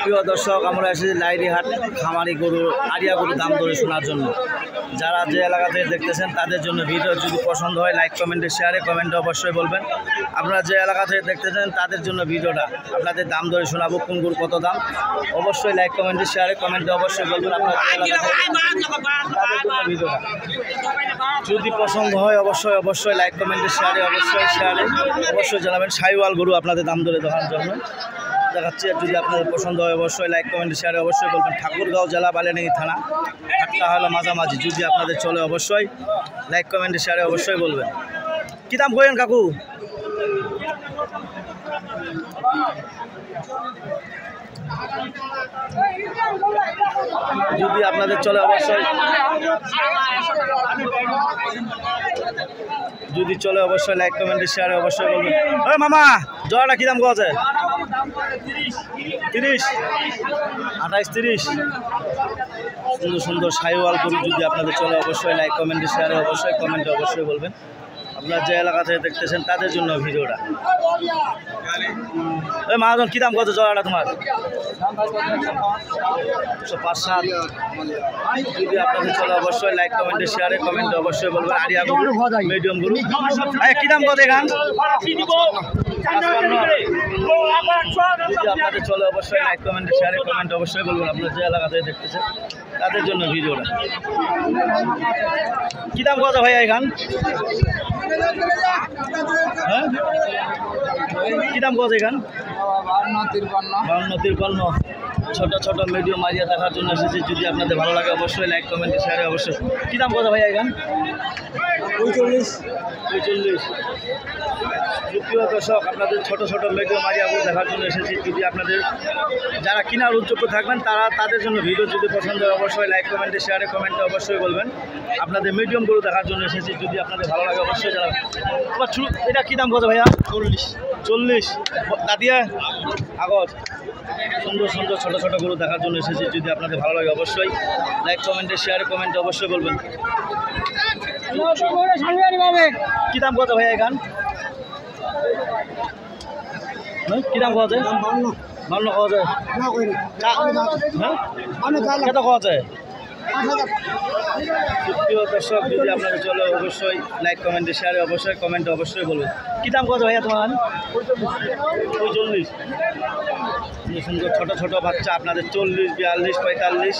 প্রিয় দর্শক, আমরা এসেছি লাইরিহাট খামারি গরু আড়িয়া গরুর দাম দরে শোনার জন্য। যারা যে এলাকা থেকে দেখতেছেন তাদের জন্য ভিডিও যদি পছন্দ হয় লাইক কমেন্টে শেয়ারে কমেন্টে অবশ্যই বলবেন। আপনারা যে এলাকা থেকে দেখতেছেন তাদের জন্য ভিডিওটা আপনাদের দাম দরে শোনাবো, কোন গরু কত দাম। অবশ্যই লাইক কমেন্টে শেয়ারে কমেন্টে অবশ্যই বলবেন। আপনার এলাকা থেকে ভিডিওটা যদি পছন্দ হয় অবশ্যই লাইক কমেন্টে শেয়ারে অবশ্যই জানাবেন। সাইওয়াল গরু আপনাদের দাম দরে দেখার জন্য দেখাচ্ছি। আর যদি আপনাদের পছন্দ হয় অবশ্যই লাইক কমেন্টে শেয়ারে অবশ্যই বলবেন। ঠাকুরগাঁও জেলা বালিয়াডাঙ্গি থানা, হাটটা হলো মাঝামাঝি। যদি আপনাদের চলে অবশ্যই লাইক কমেন্টে শেয়ারে অবশ্যই বলবেন। কী দাম করেন কাকু? যদি আপনাদের চলে অবশ্যই লাইক কমেন্টে শেয়ারে অবশ্যই বলবেন। ওই মামা, জোড়াটা কী দাম পাওয়া যায়? 30, 28, 30। সুন্দর সুন্দর সাইওয়াল গরু যদি আপনাদের চলে অবশ্যই লাইক কমেন্টে শেয়ারে অবশ্যই বলবেন। আপনারা যে এলাকা থেকে দেখতেছেন তাদের জন্য ভিডিওটা। ওই মহাজন, কী দাম কত জোড়াটা তোমার? 5-7। যদি আপনাদের চলে অবশ্যই লাইক কমেন্টে শেয়ারে অবশ্যই বলবেন। আড়িয়া গরু, মিডিয়াম গরু, কী দাম কত এখান? যদি আপনাদের চলে অবশ্যই লাইক কমেন্টে শেয়ারে অবশ্যই বলবেন। আপনারা যে এলাকা থেকে দেখতেছেন তাদের জন্য ভিডিওটা। কী দাম কত ভাইয়া এখান? হ্যাঁ, কী দাম কত এখান? 52-53। ছোট মিডিয়াম মারিয়া দেখার জন্য এসেছি। যদি আপনাদের ভালো লাগে অবশ্যই লাইক কমেন্টে শেয়ারে অবশ্যই। কী দাম কত ভাইয়া এখান? 45। প্রিয় দর্শক, আপনাদের ছোট মিডিয়াম মারিয়াগুলো দেখার জন্য এসেছি। যদি আপনাদের যারা কেনার উদ্যোগ থাকবেন তাদের জন্য ভিডিও যদি পছন্দ হয় অবশ্যই লাইক কমেন্টে শেয়ারে অবশ্যই বলবেন। আপনাদের মিডিয়ামগুলো দেখার জন্য এসেছি। যদি আপনাদের ভালো লাগে অবশ্যই জানাবেন। এটা কী দাম কত ভাইয়া? 40। দাদিয়া আগত সুন্দর ছোট গরু দেখার জন্য এসেছি। যদি আপনাদের ভালো লাগে অবশ্যই লাইক কমেন্টে শেয়ারে অবশ্যই বলবেন। কী দাম কত ভাইয়া এখান? কী দাম খাওয়া যায়? 52 খাওয়া যায়। কত খাওয়া যায়? প্রিয় দর্শক, যদি আপনাদের চলে অবশ্যই লাইক কমেন্টে শেয়ারে অবশ্যই বলবেন। কী দাম কত ভাইয়া তোমার? 45। সুন্দর ছোট বাচ্চা আপনাদের 40, 42, 45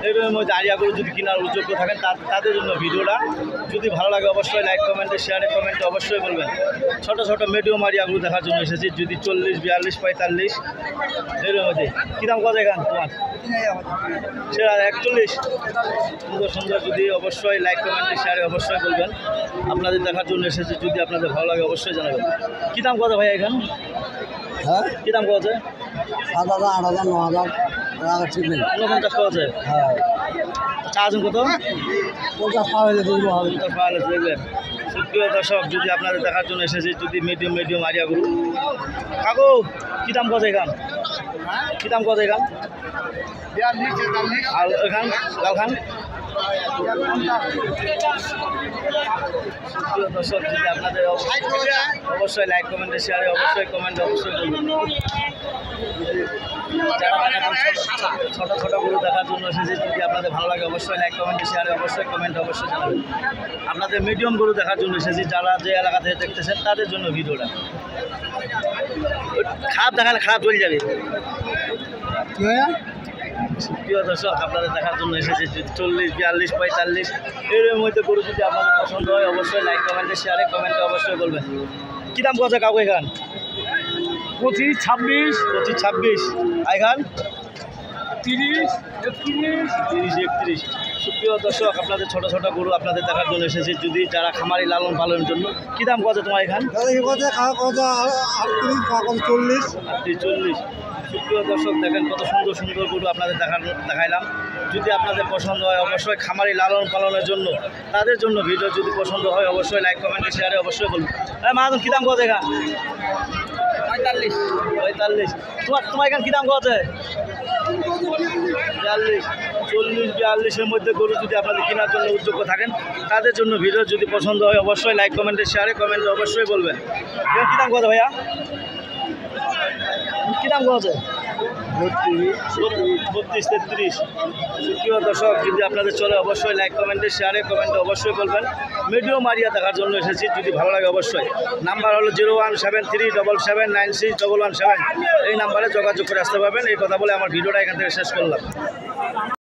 এর মধ্যে আড়িয়াগুলো যদি কেনার উদ্যোগ থাকেন তাদের জন্য ভিডিওটা। যদি ভালো লাগে অবশ্যই লাইক কমেন্টে শেয়ারে অবশ্যই বলবেন। ছোট মিডিয়াম আড়িয়াগুলো দেখার জন্য এসেছি। যদি 40, 42, 45 এর মধ্যে। কী দাম কত এখান তোমার? সেটা 41। সুন্দর যদি অবশ্যই লাইক কমেন্টে শেয়ারে অবশ্যই বলবেন। আপনাদের দেখার জন্য এসেছি। যদি আপনাদের ভালো লাগে অবশ্যই জানাবেন। কী দাম কত ভাইয়া এখান? হ্যাঁ, কী দাম কত? 7,000, 8,000, 9,000 ঠিক নেই। 49 পাওয়া যায়। হ্যাঁ, চার্জন কত? 50 পাওয়া হলে দেখবেন। প্রিয় দর্শক, যদি আপনাদের দেখার জন্য এসেছি। যদি মিডিয়াম আড়িয়া গরু। কাকু, কী দাম কত এখান? কী দাম কত এখান? আর এখান লালখান? দর্শক, যদি আপনাদের অবশ্যই লাইক কমেন্টে শেয়ারে অবশ্যই বলবেন। যারা ছোট গরু দেখার জন্য এসেছে। যদি আপনাদের ভালো লাগে অবশ্যই লাইক কমেন্টে শেয়ারে অবশ্যই জানাবেন। আপনাদের মিডিয়াম গরু দেখার জন্য এসেছি। যারা যে এলাকা থেকে দেখতেছেন তাদের জন্য ভিডিওটা। খারাপ দেখালে খারাপ চলে যাবে। প্রিয় দর্শক, আপনাদের দেখার জন্য এসেছে। 40, 42, 45 এর মধ্যে গরু যদি আপনাদের পছন্দ হয় অবশ্যই লাইক কমেন্টে শেয়ারে অবশ্যই বলবেন। কী দাম কত কাকু এখান? 25, 26 এখান? 30, 31। সুপ্রিয় দর্শক, আপনাদের ছোট গরু আপনাদের দেখার জন্য এসেছি। যদি যারা খামারি লালন পালনের জন্য। কী দাম কত তোমার এখান? 40। সুপ্রিয় দর্শক, দেখেন কত সুন্দর গরু আপনাদের দেখাইলাম। যদি আপনাদের পছন্দ হয় অবশ্যই খামারি লালন পালনের জন্য তাদের জন্য ভিডিও যদি পছন্দ হয় অবশ্যই লাইক কমেন্টে শেয়ারে অবশ্যই বলুন। হ্যাঁ মাহাজন, কী দাম কত এখান? 45। তোমার এখান কী দাম কত? 42, 40, 42 মধ্যে গরু যদি আপনাদের কেনার জন্য উদ্যোগ থাকেন তাদের জন্য ভিডিও যদি পছন্দ হয় অবশ্যই লাইক কমেন্টে শেয়ারে অবশ্যই বলবেন। কী দাম কত ভাইয়া? কী দাম কত? 32 33। সুপ্রিয় দর্শক, যদি আপনাদের চলে অবশ্যই লাইক কমেন্টে শেয়ারে কমেন্টে অবশ্যই বলবেন। ভিডিও মারিয়া দেখার জন্য এসেছি, যদি ভালো লাগে অবশ্যই। নাম্বার হলো 01737796117। এই নাম্বারে যোগাযোগ করে আসতে পারবেন। এই কথা বলে আমার ভিডিওটা এখান থেকে শেষ করলাম।